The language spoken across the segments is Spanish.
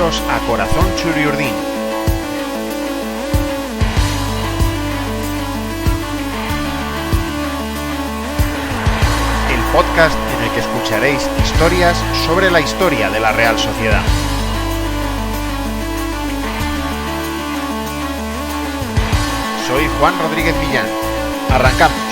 Bienvenidos a Corazón Churiurdin. El podcast en el que escucharéis historias sobre la historia de la Real Sociedad. Soy Juan Rodríguez Millán. Arrancamos.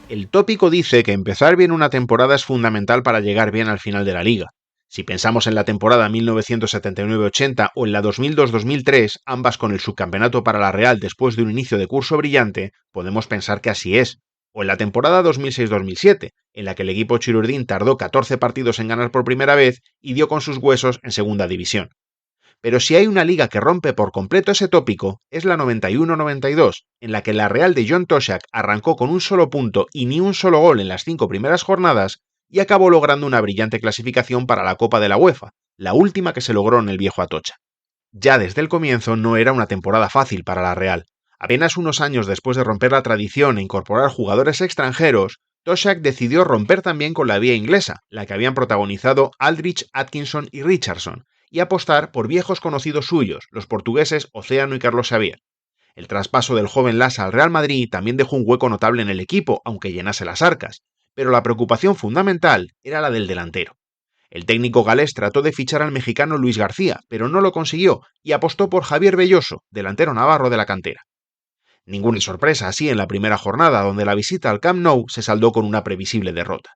El tópico dice que empezar bien una temporada es fundamental para llegar bien al final de la liga. Si pensamos en la temporada 1979-80 o en la 2002-2003, ambas con el subcampeonato para la Real después de un inicio de curso brillante, podemos pensar que así es. O en la temporada 2006-2007, en la que el equipo Churiurdin tardó 14 partidos en ganar por primera vez y dio con sus huesos en segunda división. Pero si hay una liga que rompe por completo ese tópico, es la 91-92, en la que la Real de John Toshack arrancó con un solo punto y ni un solo gol en las 5 primeras jornadas y acabó logrando una brillante clasificación para la Copa de la UEFA, la última que se logró en el viejo Atocha. Ya desde el comienzo no era una temporada fácil para la Real. Apenas unos años después de romper la tradición e incorporar jugadores extranjeros, Toshack decidió romper también con la vía inglesa, la que habían protagonizado Aldrich, Atkinson y Richardson, y apostar por viejos conocidos suyos, los portugueses Océano y Carlos Xavier. El traspaso del joven Lassa al Real Madrid también dejó un hueco notable en el equipo, aunque llenase las arcas, pero la preocupación fundamental era la del delantero. El técnico galés trató de fichar al mexicano Luis García, pero no lo consiguió y apostó por Javier Belloso, delantero navarro de la cantera. Ninguna sorpresa así en la primera jornada, donde la visita al Camp Nou se saldó con una previsible derrota.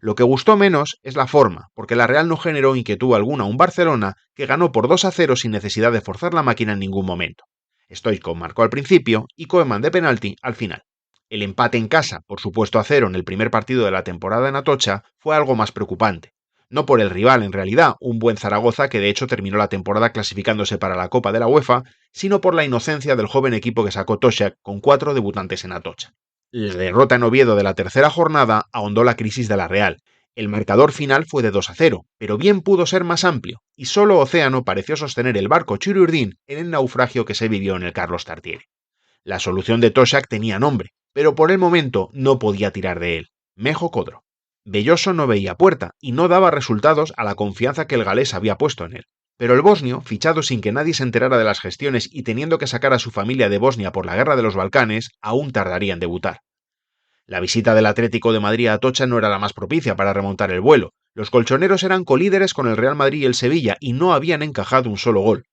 Lo que gustó menos es la forma, porque la Real no generó inquietud alguna a un Barcelona que ganó por 2-0 sin necesidad de forzar la máquina en ningún momento. Stoichkov marcó al principio y Koeman de penalti al final. El empate en casa, por supuesto a 0 en el primer partido de la temporada en Atocha, fue algo más preocupante. No por el rival en realidad, un buen Zaragoza que de hecho terminó la temporada clasificándose para la Copa de la UEFA, sino por la inocencia del joven equipo que sacó Toshack con 4 debutantes en Atocha. La derrota en Oviedo de la tercera jornada ahondó la crisis de la Real. El marcador final fue de 2-0, pero bien pudo ser más amplio, y solo Océano pareció sostener el barco Churiurdin en el naufragio que se vivió en el Carlos Tartiere. La solución de Toshack tenía nombre, pero por el momento no podía tirar de él: Mejo Codro. Belloso no veía puerta y no daba resultados a la confianza que el galés había puesto en él. Pero el bosnio, fichado sin que nadie se enterara de las gestiones y teniendo que sacar a su familia de Bosnia por la guerra de los Balcanes, aún tardaría en debutar. La visita del Atlético de Madrid a Atocha no era la más propicia para remontar el vuelo. Los colchoneros eran colíderes con el Real Madrid y el Sevilla y no habían encajado un solo gol.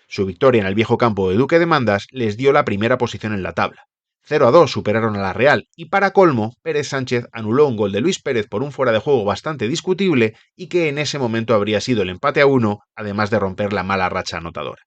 Su victoria en el viejo campo de Duque de Mandas les dio la primera posición en la tabla. 0-2 superaron a la Real y para colmo, Pérez Sánchez anuló un gol de Luis Pérez por un fuera de juego bastante discutible y que en ese momento habría sido el empate a 1, además de romper la mala racha anotadora.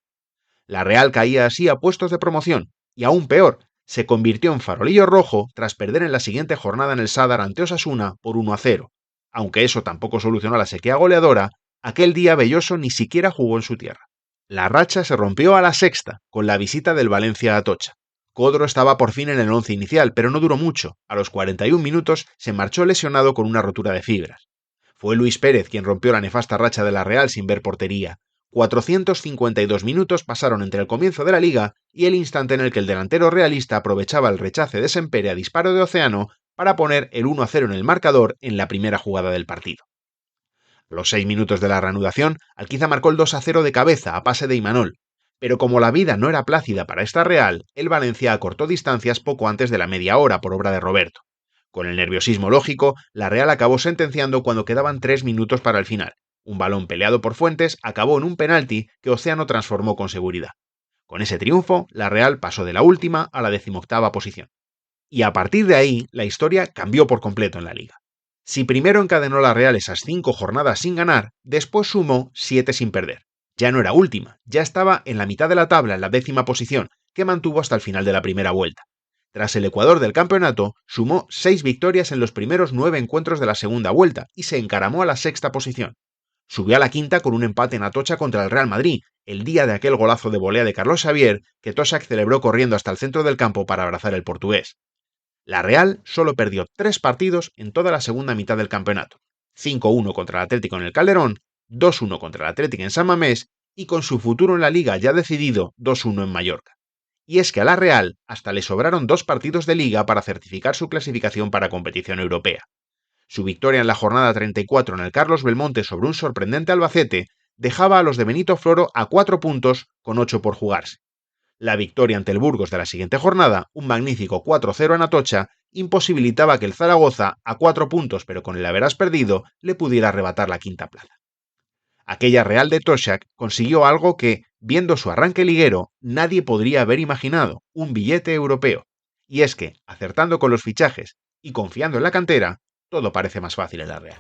La Real caía así a puestos de promoción y aún peor, se convirtió en farolillo rojo tras perder en la siguiente jornada en el Sadar ante Osasuna por 1-0. Aunque eso tampoco solucionó la sequía goleadora, aquel día Belloso ni siquiera jugó en su tierra. La racha se rompió a la sexta, con la visita del Valencia a Atocha. Codro estaba por fin en el once inicial, pero no duró mucho. A los 41 minutos se marchó lesionado con una rotura de fibras. Fue Luis Pérez quien rompió la nefasta racha de la Real sin ver portería. 452 minutos pasaron entre el comienzo de la liga y el instante en el que el delantero realista aprovechaba el rechace de Sempere a disparo de Océano para poner el 1-0 en el marcador en la primera jugada del partido. A los 6 minutos de la reanudación, Alquiza marcó el 2-0 de cabeza a pase de Imanol, pero como la vida no era plácida para esta Real, el Valencia acortó distancias poco antes de la media hora por obra de Roberto. Con el nerviosismo lógico, la Real acabó sentenciando cuando quedaban 3 minutos para el final. Un balón peleado por Fuentes acabó en un penalti que Océano transformó con seguridad. Con ese triunfo, la Real pasó de la última a la 18ª posición. Y a partir de ahí, la historia cambió por completo en la liga. Si primero encadenó la Real esas 5 jornadas sin ganar, después sumó 7 sin perder. Ya no era última, ya estaba en la mitad de la tabla en la 10ª posición, que mantuvo hasta el final de la primera vuelta. Tras el ecuador del campeonato, sumó 6 victorias en los primeros 9 encuentros de la segunda vuelta y se encaramó a la 6ª posición. Subió a la 5ª con un empate en Atocha contra el Real Madrid, el día de aquel golazo de volea de Carlos Xavier que Toshack celebró corriendo hasta el centro del campo para abrazar el portugués. La Real solo perdió 3 partidos en toda la segunda mitad del campeonato: 5-1 contra el Atlético en el Calderón, 2-1 contra el Atlético en San Mamés y con su futuro en la Liga ya decidido, 2-1 en Mallorca. Y es que a la Real hasta le sobraron 2 partidos de liga para certificar su clasificación para competición europea. Su victoria en la jornada 34 en el Carlos Belmonte sobre un sorprendente Albacete dejaba a los de Benito Floro a 4 puntos con 8 por jugarse. La victoria ante el Burgos de la siguiente jornada, un magnífico 4-0 en Atocha, imposibilitaba que el Zaragoza, a 4 puntos pero con el haberás perdido, le pudiera arrebatar la quinta plaza. Aquella Real de Toshak consiguió algo que, viendo su arranque liguero, nadie podría haber imaginado, un billete europeo. Y es que, acertando con los fichajes y confiando en la cantera, todo parece más fácil en la Real.